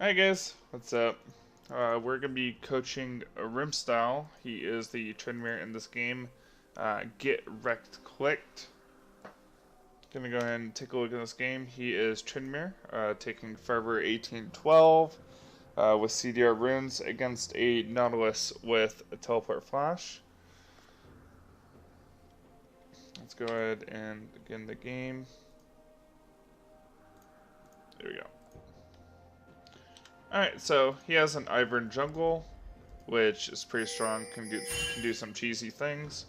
Hi guys, what's up? We're going to be coaching TheRimmStyle. He is the trendmere in this game. Get wrecked clicked. Gonna go ahead and take a look at this game. He is trendmere, taking Forever 1812 with CDR runes against a Nautilus with a teleport flash. Let's go ahead and begin the game. There we go. Alright, so he has an Ivern jungle, which is pretty strong, can do some cheesy things.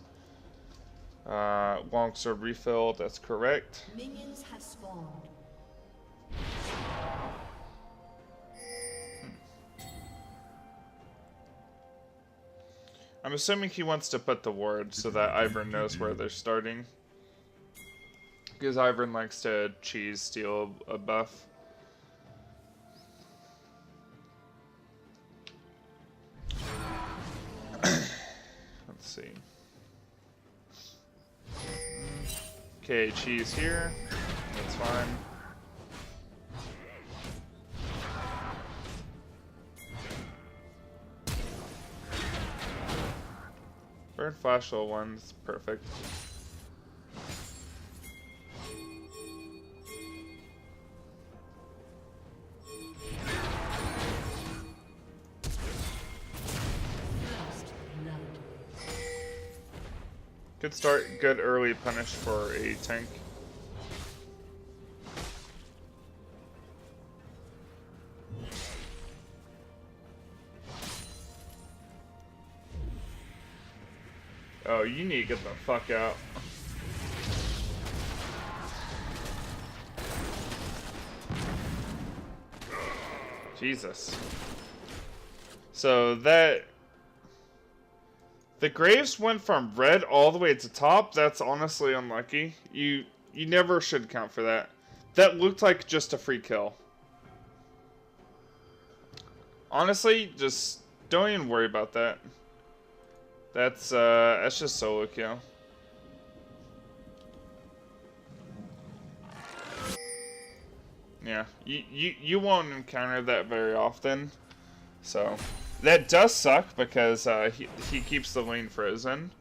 Longsword refill, that's correct. Minions have spawned. I'm assuming he wants to put the ward so that Ivern knows where they're starting. Because Ivern likes to cheese steal a buff. Let's see. Okay, cheese here. That's fine. Burn flash level 1's perfect. Good start, good early punish for a tank. Oh, you need to get the fuck out. Jesus. So that... The Graves went from red all the way to top. That's honestly unlucky. You never should count for that. That looked like just a free kill. Honestly, just don't even worry about that. That's just solo kill. Yeah, you won't encounter that very often. So that does suck because he keeps the lane frozen.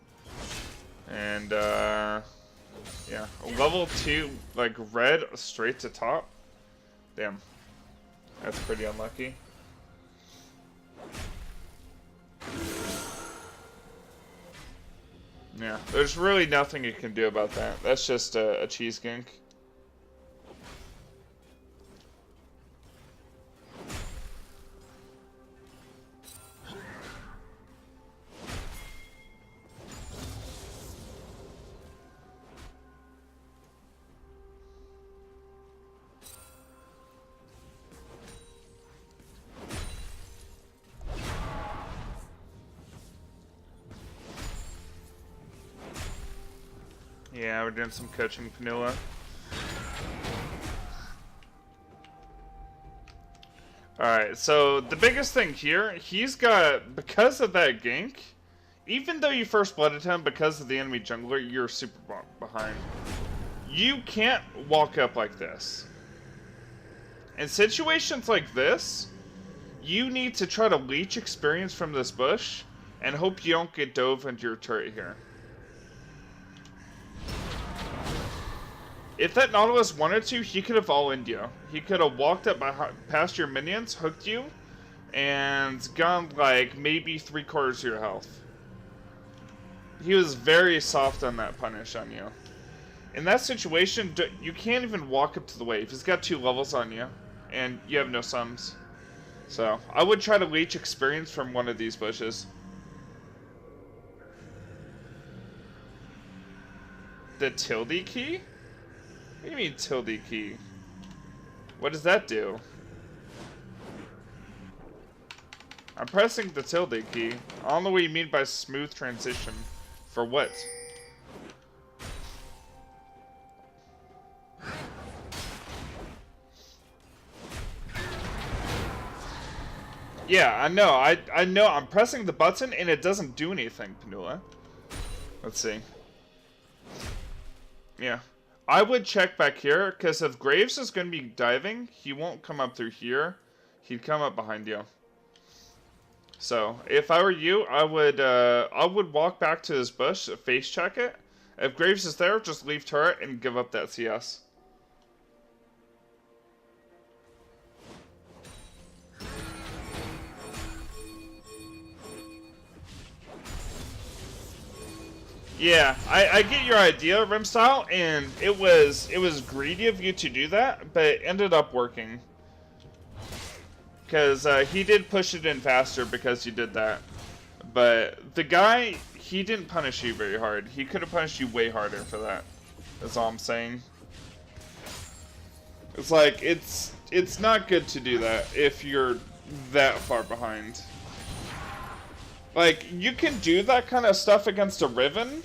And yeah, level 2 like red straight to top. Damn, that's pretty unlucky. Yeah, there's really nothing you can do about that. That's just a cheese gank. Yeah, we're doing some coaching vanilla. Alright, so the biggest thing here, he's got, because of that gank, even though you first blooded him because of the enemy jungler, you're super behind. You can't walk up like this. In situations like this, you need to try to leech experience from this bush and hope you don't get dove into your turret here. If that Nautilus wanted to, he could have all-in'd you. He could have walked up past your minions, hooked you, and gone like maybe 3/4 of your health. He was very soft on that punish on you. In that situation, you can't even walk up to the wave. He's got 2 levels on you, and you have no sums. So, I would try to leech experience from one of these bushes. The tilde key? What do you mean tilde key? What does that do? I'm pressing the tilde key. I don't know what you mean by smooth transition. For what? Yeah, I know. I know. I'm pressing the button and it doesn't do anything, Panula. Let's see. Yeah. I would check back here, because if Graves is going to be diving, he won't come up through here. he'd come up behind you. So, if I were you, I would walk back to this bush, face check it. If Graves is there, just leave turret and give up that CS. Yeah, I get your idea, RimmStyle, and it was greedy of you to do that, but it ended up working. Because he did push it in faster because you did that. But the guy, he didn't punish you very hard. He could have punished you way harder for that. That's all I'm saying. It's like, it's not good to do that if you're that far behind. Like, you can do that kind of stuff against a Riven,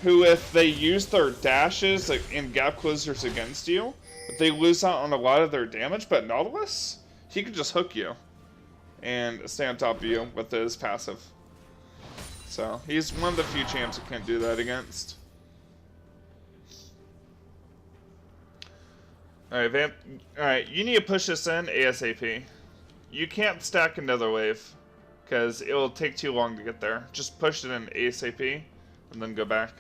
who if they use their dashes like, and gap closers against you, they lose out on a lot of their damage, but Nautilus, he can just hook you and stay on top of you with his passive. So, he's one of the few champs that can't do that against. Alright, Vamp. Alright, you need to push this in ASAP. You can't stack another wave, because it will take too long to get there. Just push it in ASAP, and then go back.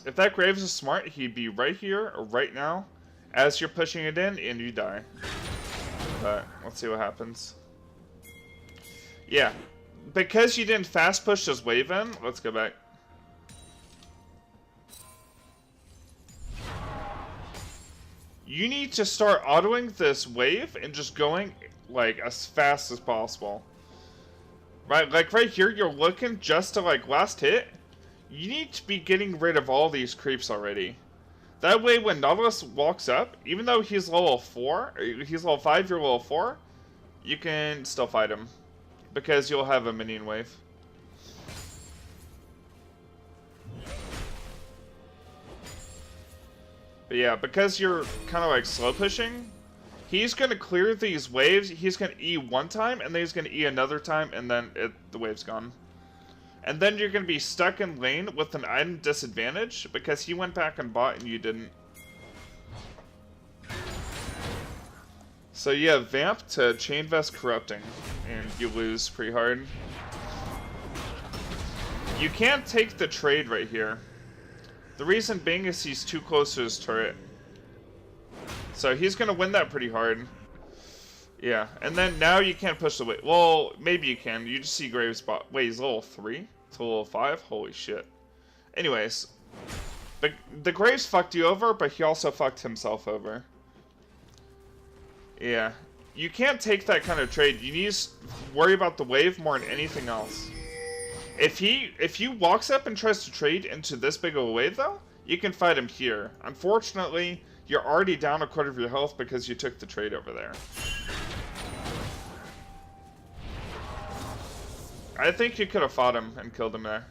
If that Graves is smart, he'd be right here, or right now, as you're pushing it in, and you die. But, let's see what happens. Yeah. Because you didn't fast push this wave in, let's go back. You need to start autoing this wave and just going, like, as fast as possible. Right, like right here, you're looking just to, like, last hit. You need to be getting rid of all these creeps already. That way, when Nautilus walks up, even though he's level 4, he's level 5, you're level 4, you can still fight him. Because you'll have a minion wave. But yeah, because you're kind of like slow pushing, he's going to clear these waves, he's going to E one time, and then he's going to E another time, and then the wave's gone. And then you're going to be stuck in lane with an item disadvantage, because he went back and bought and you didn't. So yeah, Vamp to Chain Vest Corrupting, and you lose pretty hard. You can't take the trade right here. The reason being is he's too close to his turret. So he's going to win that pretty hard. Yeah, and then now you can't push the way. Well, maybe you can. You just see Graves bot. Wait, he's level 3 to level 5? Holy shit. Anyways, the Graves fucked you over, but he also fucked himself over. Yeah, you can't take that kind of trade. You need to worry about the wave more than anything else. If he walks up and tries to trade into this big of a wave, though, you can fight him here. Unfortunately, you're already down a quarter of your health because you took the trade over there. I think you could have fought him and killed him there.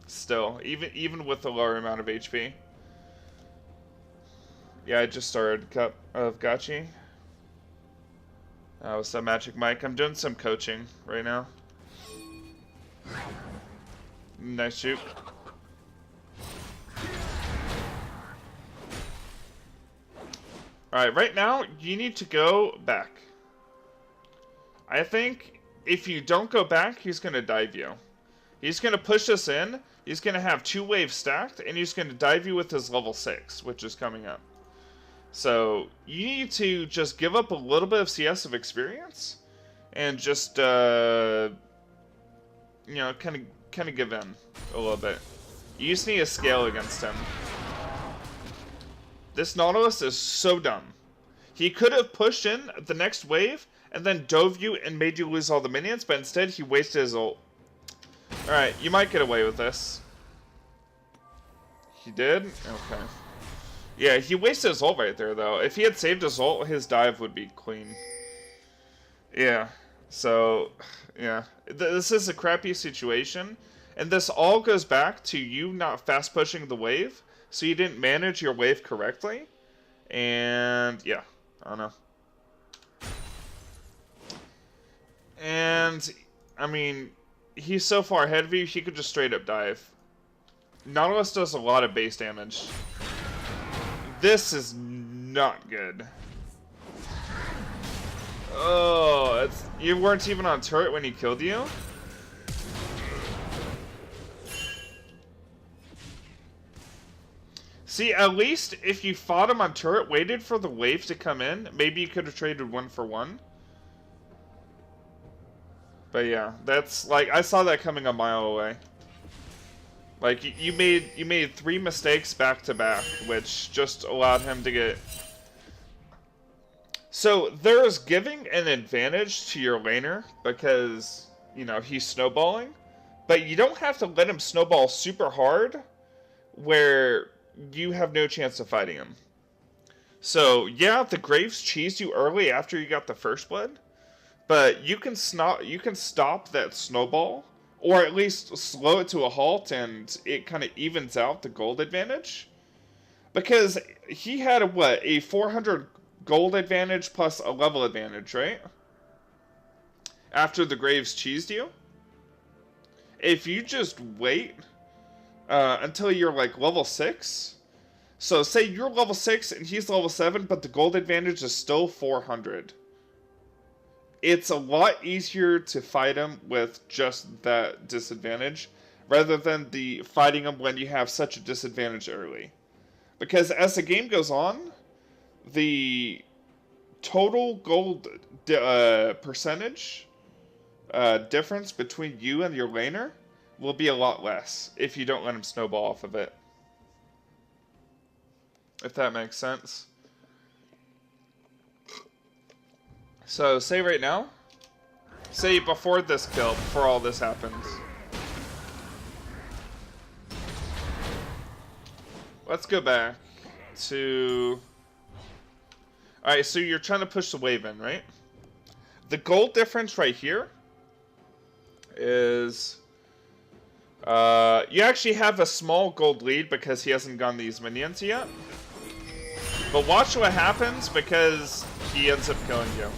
Still, even with the lower amount of HP. Yeah, I just started Cup of Gachi. What's up, Magic Mike? I'm doing some coaching right now. Nice shoot. Alright, right now, you need to go back. I think if you don't go back, he's going to dive you. He's going to push us in, he's going to have 2 waves stacked, and he's going to dive you with his level 6, which is coming up. So, you need to just give up a little bit of CS of experience, and just, you know, kind of give in a little bit. You just need to scale against him. This Nautilus is so dumb. He could have pushed in the next wave, and then dove you and made you lose all the minions, but instead he wasted his ult. Alright, you might get away with this. He did? Okay. Yeah, he wasted his ult right there, though. If he had saved his ult, his dive would be clean. Yeah, so, yeah. This is a crappy situation, and this all goes back to you not fast pushing the wave, so you didn't manage your wave correctly, and yeah, I don't know. And, I mean, he's so far ahead of you, he could just straight up dive. Nautilus does a lot of base damage. This is not good. Oh, you weren't even on turret when he killed you? See, at least if you fought him on turret, waited for the wave to come in, maybe you could have traded 1 for 1. But yeah, that's like, I saw that coming a mile away. Like, you made 3 mistakes back to back, which just allowed him to get... So, there's giving an advantage to your laner because, you know, he's snowballing. But you don't have to let him snowball super hard where you have no chance of fighting him. So, yeah, the Graves cheesed you early after you got the first blood. But you can stop that snowball, or at least slow it to a halt, and it kind of evens out the gold advantage. Because he had a 400 gold advantage plus a level advantage, right? After the Graves cheesed you. If you just wait until you're like level 6. So say you're level 6 and he's level 7, but the gold advantage is still 400. It's a lot easier to fight him with just that disadvantage, rather than the fighting him when you have such a disadvantage early. Because as the game goes on, the total gold percentage difference between you and your laner will be a lot less if you don't let him snowball off of it. If that makes sense. So, say right now, say before this kill, before all this happens. Let's go back to... Alright, so you're trying to push the wave in, right? The gold difference right here is... you actually have a small gold lead because he hasn't gone these minions yet. But watch what happens because he ends up killing you.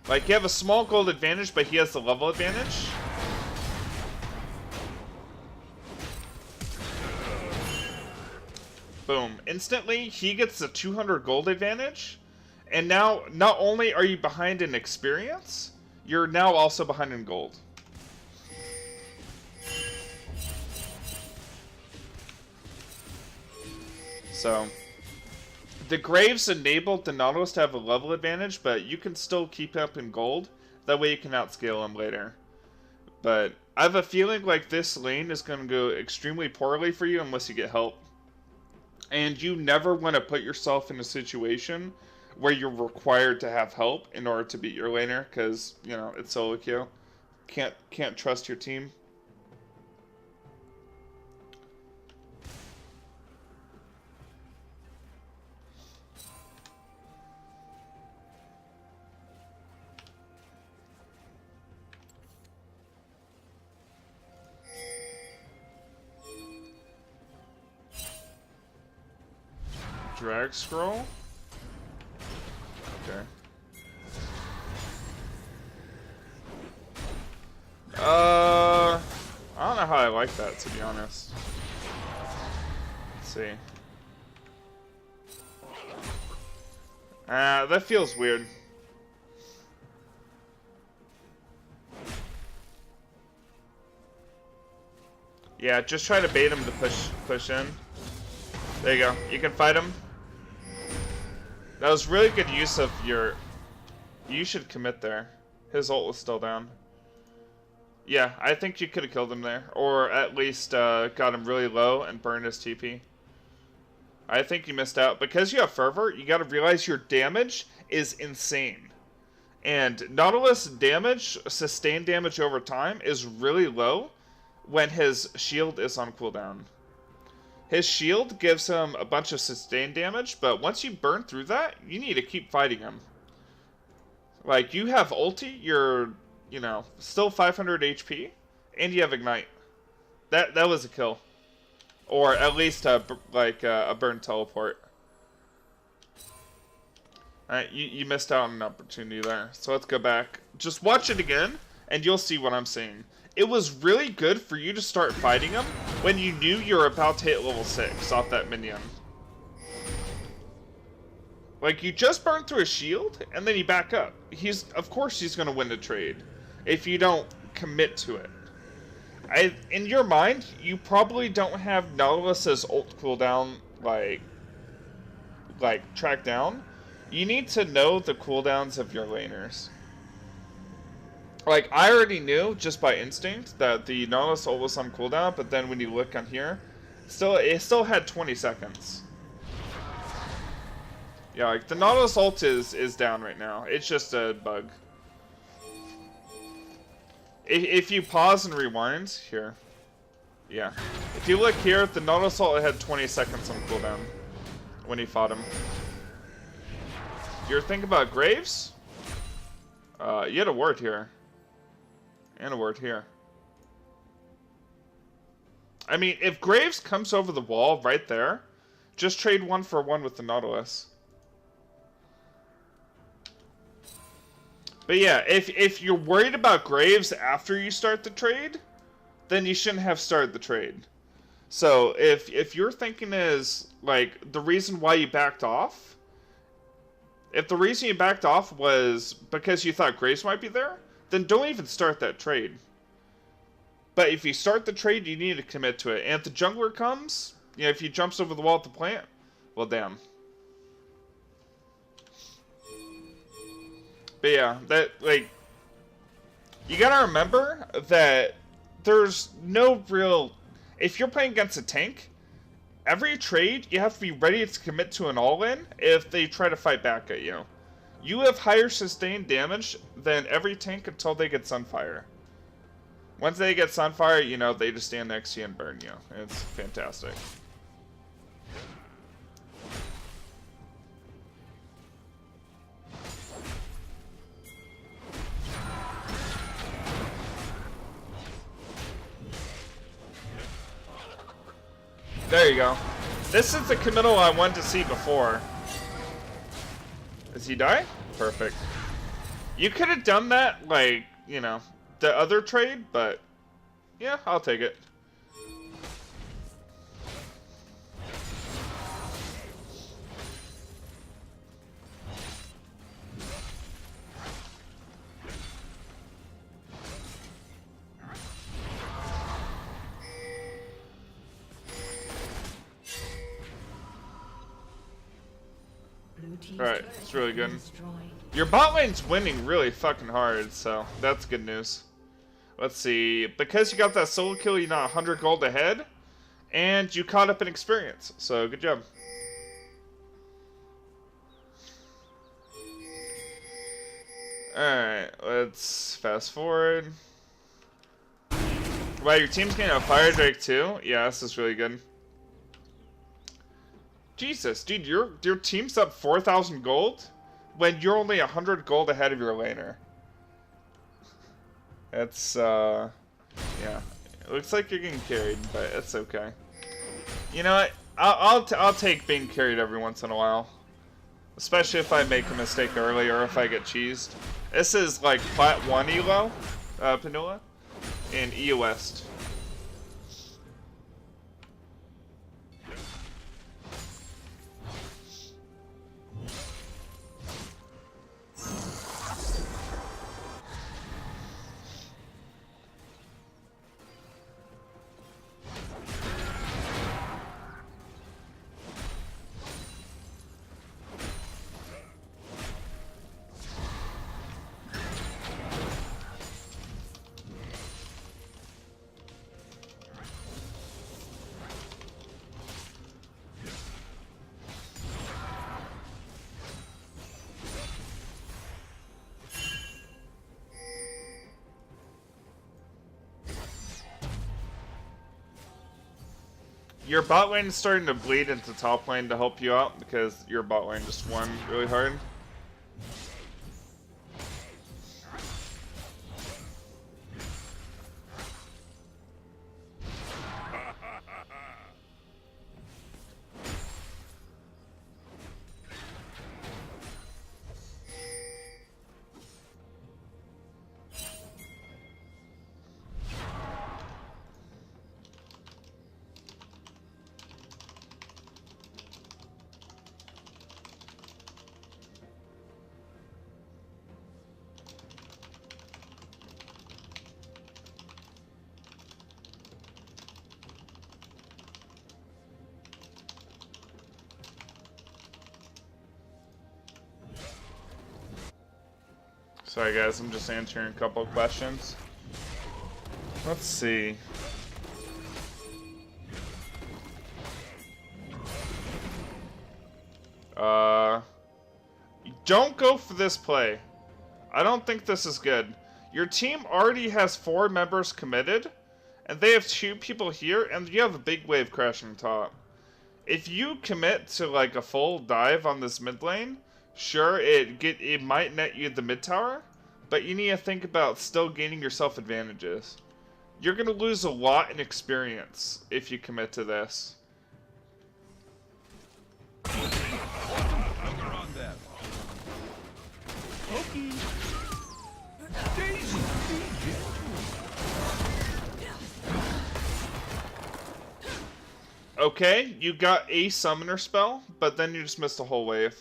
Like, you have a small gold advantage, but he has the level advantage. Boom. Instantly, he gets the 200 gold advantage. And now, not only are you behind in experience, you're now also behind in gold. So... The Graves enabled the Nautilus to have a level advantage, but you can still keep up in gold. That way you can outscale him later. But I have a feeling like this lane is going to go extremely poorly for you unless you get help. And you never want to put yourself in a situation where you're required to have help in order to beat your laner, because, you know, it's solo queue. Can't trust your team. Drag scroll? Okay. I don't know how I like that, to be honest. Let's see. That feels weird. Yeah, just try to bait him to push in. There you go. You can fight him. That was really good use of your... You should commit there. His ult was still down. Yeah, I think you could have killed him there. Or at least got him really low and burned his TP. I think you missed out. Because you have Fervor, you gotta realize your damage is insane. And Nautilus damage, sustained damage over time, is really low when his shield is on cooldown. His shield gives him a bunch of sustained damage, but once you burn through that, you need to keep fighting him. Like, you have ulti, you're, you know, still 500 HP, and you have ignite. That was a kill. Or at least a burn teleport. You missed out on an opportunity there. So let's go back. Just watch it again, and you'll see what I'm saying. It was really good for you to start fighting him when you knew you were about to hit level 6 off that minion. Like, you just burned through a shield, and then you back up. Of course he's going to win the trade if you don't commit to it. In your mind, you probably don't have Nautilus's ult cooldown, like tracked down. You need to know the cooldowns of your laners. Like, I already knew, just by instinct, that the Nautilus ult was on cooldown, but then when you look on here, it still had 20 seconds. Yeah, like, the Nautilus ult is down right now. It's just a bug. If you pause and rewind, here. Yeah. If you look here, the Nautilus ult had 20 seconds on cooldown when he fought him. You're thinking about Graves? You had a ward here. And a word here. I mean, if Graves comes over the wall right there, just trade 1-for-1 with the Nautilus. But yeah, if you're worried about Graves after you start the trade, then you shouldn't have started the trade. So if your thinking is, like, the reason why you backed off, if the reason you backed off was because you thought Graves might be there, then don't even start that trade. But if you start the trade, you need to commit to it. And if the jungler comes, you know, if he jumps over the wall at the plant, well, damn. But yeah, you gotta remember that there's no real... If you're playing against a tank, every trade, you have to be ready to commit to an all-in if they try to fight back at you. You have higher sustained damage than every tank until they get Sunfire. Once they get Sunfire, you know, they just stand next to you and burn you. It's fantastic. There you go. This is the committal I wanted to see before. Does he die? Perfect. You could have done that, like, you know, the other trade, but yeah, I'll take it. Alright, it's really good. Your bot lane's winning really fucking hard, so that's good news. Let's see. Because you got that solo kill, you're not 100 gold ahead, and you caught up in experience, so good job. Alright, let's fast forward. Wow, your team's getting a Fire Drake too? Yeah, this is really good. Jesus, dude, your team's up 4,000 gold when you're only 100 gold ahead of your laner. That's, yeah. It looks like you're getting carried, but it's okay. You know what? I'll take being carried every once in a while. Especially if I make a mistake early or if I get cheesed. This is like Plat 1 Elo, Panula, and EU West. Your bot lane is starting to bleed into top lane to help you out because your bot lane just won really hard. Sorry guys, I'm just answering a couple of questions. Let's see. Don't go for this play. I don't think this is good. Your team already has 4 members committed, and they have 2 people here, and you have a big wave crashing top. If you commit to like a full dive on this mid lane, sure, it might net you the mid tower, but you need to think about still gaining yourself advantages. You're gonna lose a lot in experience if you commit to this. Okay, you got a summoner spell, but then you just missed a whole wave.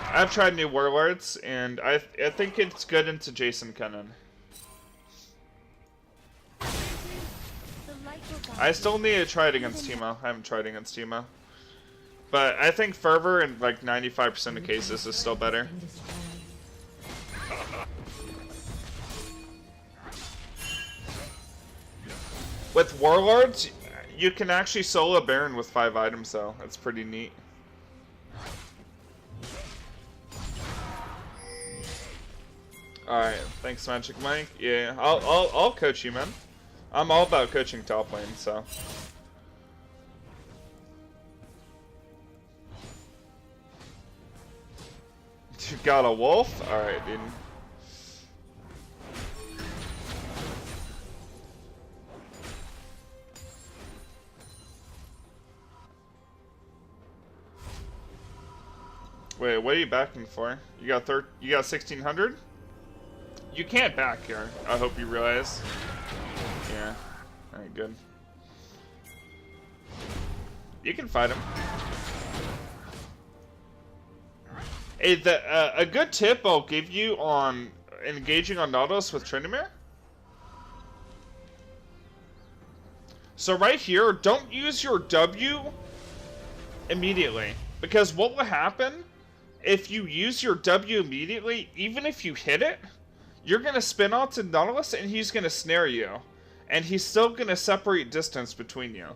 I've tried new warlords, and I think it's good into Jason Cunnin. I still need to try it against Teemo. I haven't tried against Teemo. But I think Fervor in like 95% of cases is still better. With warlords, you can actually solo Baron with 5 items though. That's pretty neat. Alright, thanks Magic Mike. Yeah, I'll coach you, man. I'm all about coaching top lane, so. You got a wolf? Alright, dude. Wait, what are you backing for? You got 1600? You can't back here. I hope you realize. Yeah. Alright, good. You can fight him. Hey, a good tip I'll give you on engaging on Nautilus with Tryndamere. So right here, don't use your W immediately. Because what will happen if you use your W immediately, even if you hit it, you're going to spin out to Nautilus and he's going to snare you. And he's still going to separate distance between you.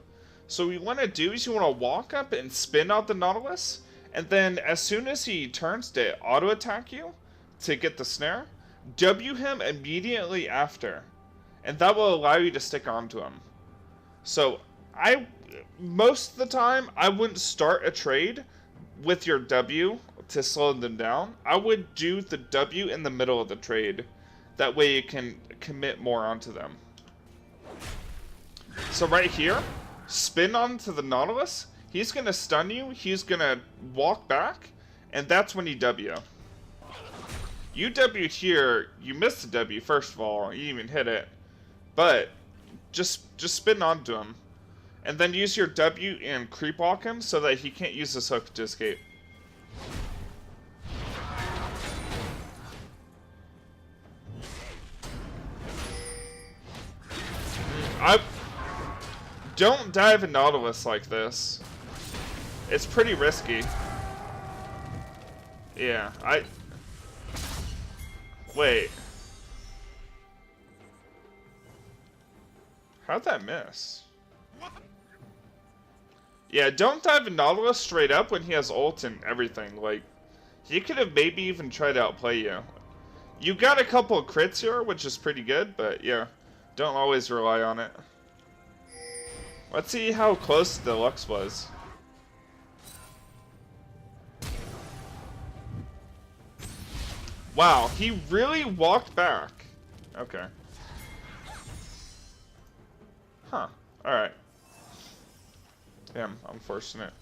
So what you want to do is you want to walk up and spin out the Nautilus. And then as soon as he turns to auto attack you to get the snare, W him immediately after. And that will allow you to stick onto him. So most of the time, I wouldn't start a trade with your W to slow them down. I would do the W in the middle of the trade. That way you can commit more onto them. So right here, spin onto the Nautilus. He's going to stun you. He's going to walk back. And that's when you W. You W here. You missed the W, first of all. You didn't even hit it. But just spin onto him. And then use your W and creep walk him so that he can't use this hook to escape. Don't dive in Nautilus like this. It's pretty risky. Yeah, wait. How'd that miss? Yeah, don't dive in Nautilus straight up when he has ult and everything. Like, he could have maybe even tried to outplay you. You got a couple of crits here, which is pretty good, but yeah, don't always rely on it. Let's see how close the Lux was. Wow, he really walked back. Okay. Huh. Alright. Damn, I'm forcing it.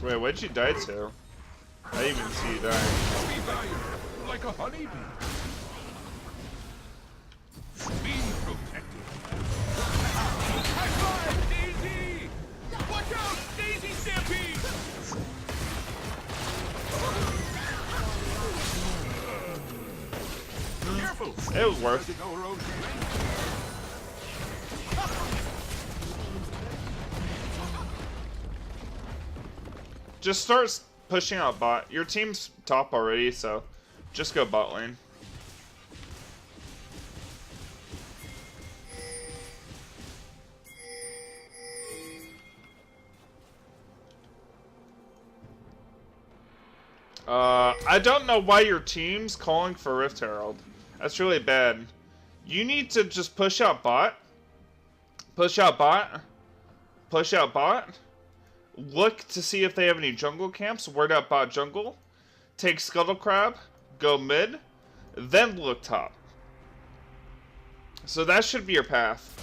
Wait, what'd you die to? I didn't even see you die. Like a honeybee. Be protected. High five, Daisy! Watch out, Daisy Stampede! Careful! It was worth it. Just start pushing out bot. Your team's top already, so just go bot lane. I don't know why your team's calling for Rift Herald. That's really bad. You need to just push out bot. Push out bot. Push out bot. Look to see if they have any jungle camps. Word out bot jungle. Take Scuttle Crab. Go mid. Then look top. So that should be your path.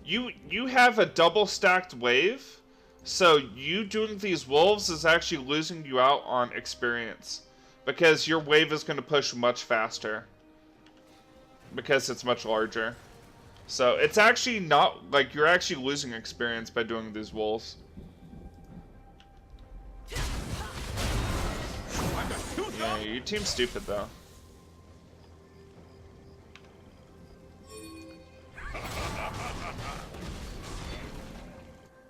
You have a double stacked wave. So you doing these wolves is actually losing you out on experience. Because your wave is going to push much faster. Because it's much larger. So it's actually not, like, you're actually losing experience by doing these wolves. Yeah, your team's stupid though.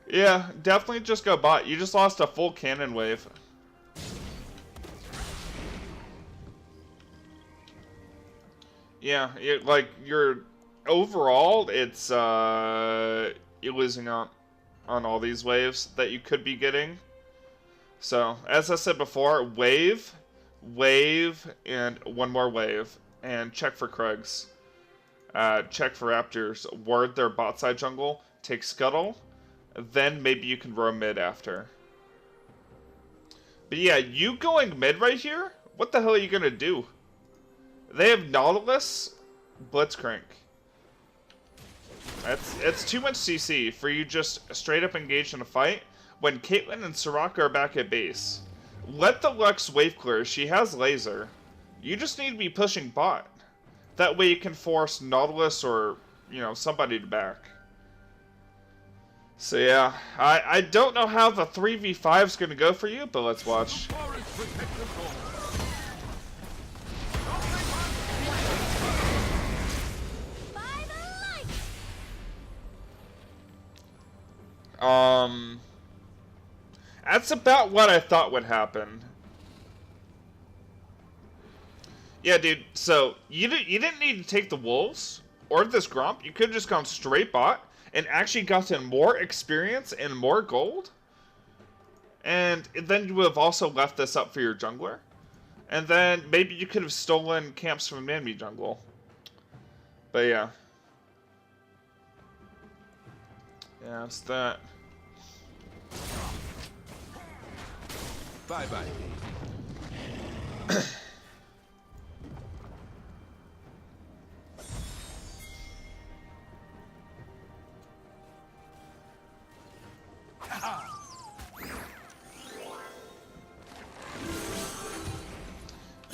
Yeah, definitely just go bot. You just lost a full cannon wave. Yeah, like, you're... Overall, it's, you're losing out on all these waves that you could be getting. So, as I said before, wave, and one more wave. And check for Krugs. Check for Raptors. Ward their bot side jungle. Take Scuttle. Then maybe you can roam mid after. But yeah, you going mid right here? What the hell are you gonna do? They have Nautilus, Blitzcrank. It's too much CC for you just straight up engage in a fight when Caitlyn and Soraka are back at base. Let the Lux wave clear. She has laser. You just need to be pushing bot. That way you can force Nautilus or, you know, somebody to back. So yeah, I don't know how the 3v5 is going to go for you, but let's watch. That's about what I thought would happen. Yeah, dude, so you didn't need to take the wolves or this Gromp. You could have just gone straight bot and actually gotten more experience and more gold. And then you would have also left this up for your jungler. And then maybe you could have stolen camps from enemy jungle. But yeah. Yeah, it's that. Bye-bye.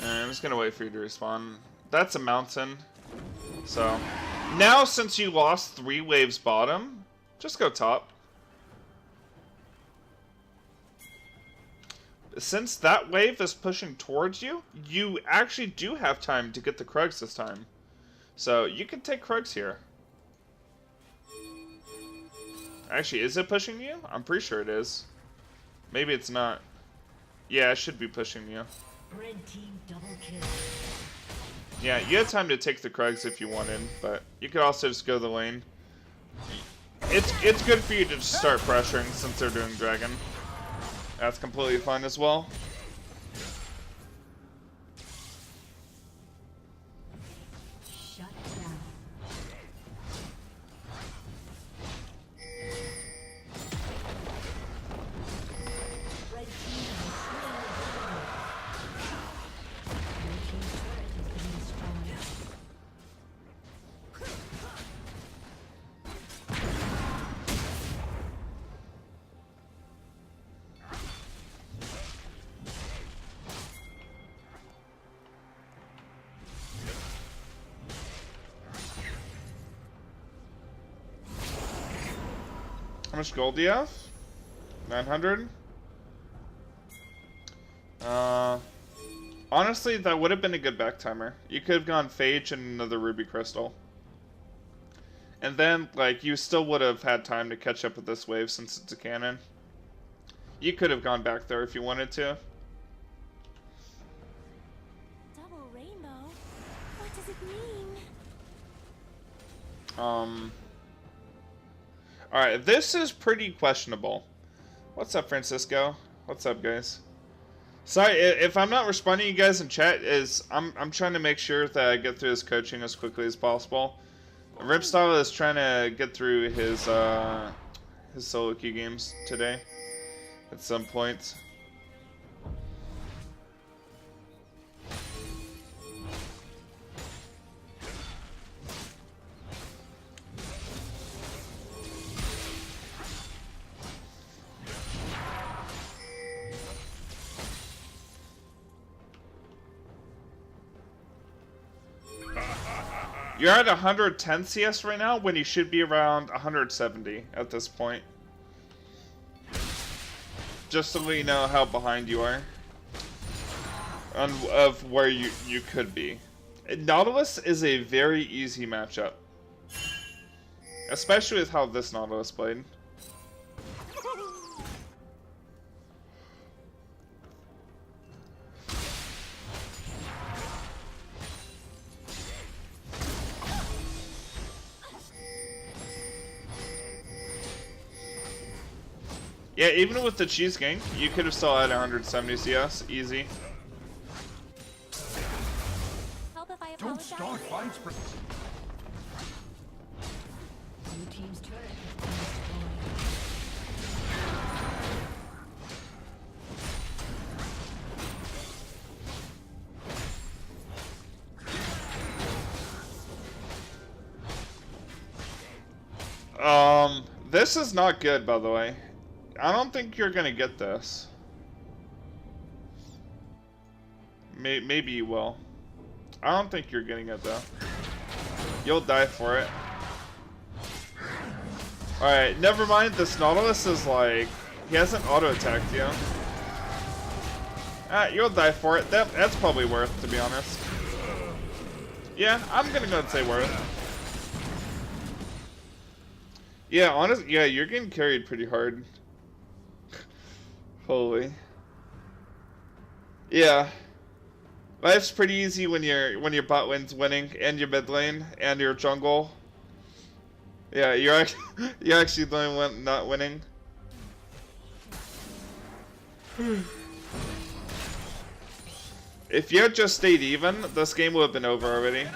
I'm just gonna wait for you to respawn. That's a mountain. So, now since you lost 3 waves bottom, just go top. Since that wave is pushing towards you, you actually do have time to get the Krugs this time. So, you can take Krugs here. Actually, is it pushing you? I'm pretty sure it is. Maybe it's not. Yeah, it should be pushing you. Red team double kill. Yeah, you had time to take the Krugs if you wanted, but you could also just go the lane. It's good for you to just start pressuring since they're doing Dragon. That's completely fine as well. Shut down. Red team has slain the dragon. Red team's turret has been destroyed. How much gold do you have? 900? Honestly, that would have been a good back timer. You could have gone Phage and another Ruby Crystal. And then, like, you still would have had time to catch up with this wave since it's a cannon. You could have gone back there if you wanted to. Double rainbow? What does it mean? Alright, this is pretty questionable. What's up, Francisco? What's up, guys? Sorry, if I'm not responding to you guys in chat, I'm trying to make sure that I get through his coaching as quickly as possible. TheRimmStyle is trying to get through his solo queue games today at some point. You're at 110 CS right now when you should be around 170 at this point. Just so we know how behind you are of where you could be. Nautilus is a very easy matchup, especially with how this Nautilus played. Yeah, even with the cheese gank, you could have still had 170 CS, easy. Help if I Don't apologize? start fights. Blue team's turret has been destroyed. This is not good, by the way. I don't think you're gonna get this. Maybe you will. I don't think you're getting it, though. You'll die for it. Alright, never mind. This Nautilus is like... He hasn't auto-attacked you. You'll die for it. That's probably worth, to be honest. Yeah, I'm gonna go and say worth. Yeah, honestly, yeah, you're getting carried pretty hard. Holy. Yeah. Life's pretty easy when your bot lane's winning and your mid lane and your jungle. Yeah, you're actually the only one not winning. If you had just stayed even, this game would have been over already.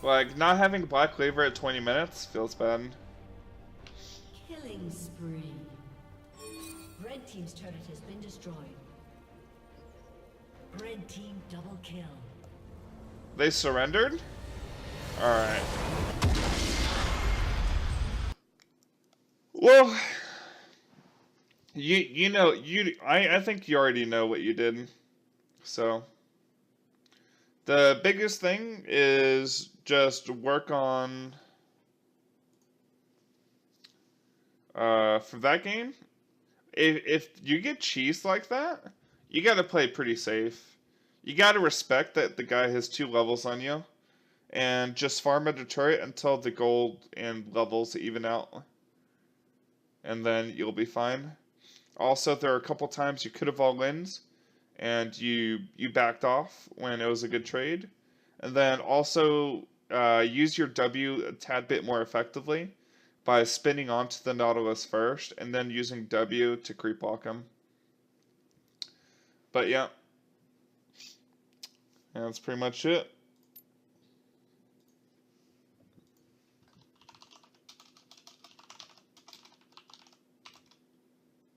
Like, not having Black Cleaver at 20 minutes feels bad. Killing spree. Red team's turret has been destroyed. Red team double kill. They surrendered? Alright. Well, I think you already know what you did. So, the biggest thing is just work on, for that game, if you get cheesed like that, you gotta play pretty safe. You gotta respect that the guy has 2 levels on you, and just farm a turret until the gold and levels even out. And then you'll be fine. Also, there are a couple times you could have all-ins, and you backed off when it was a good trade. And then also use your W a tad bit more effectively by spinning onto the Nautilus first, and then using W to creep walk him. But yeah, that's pretty much it.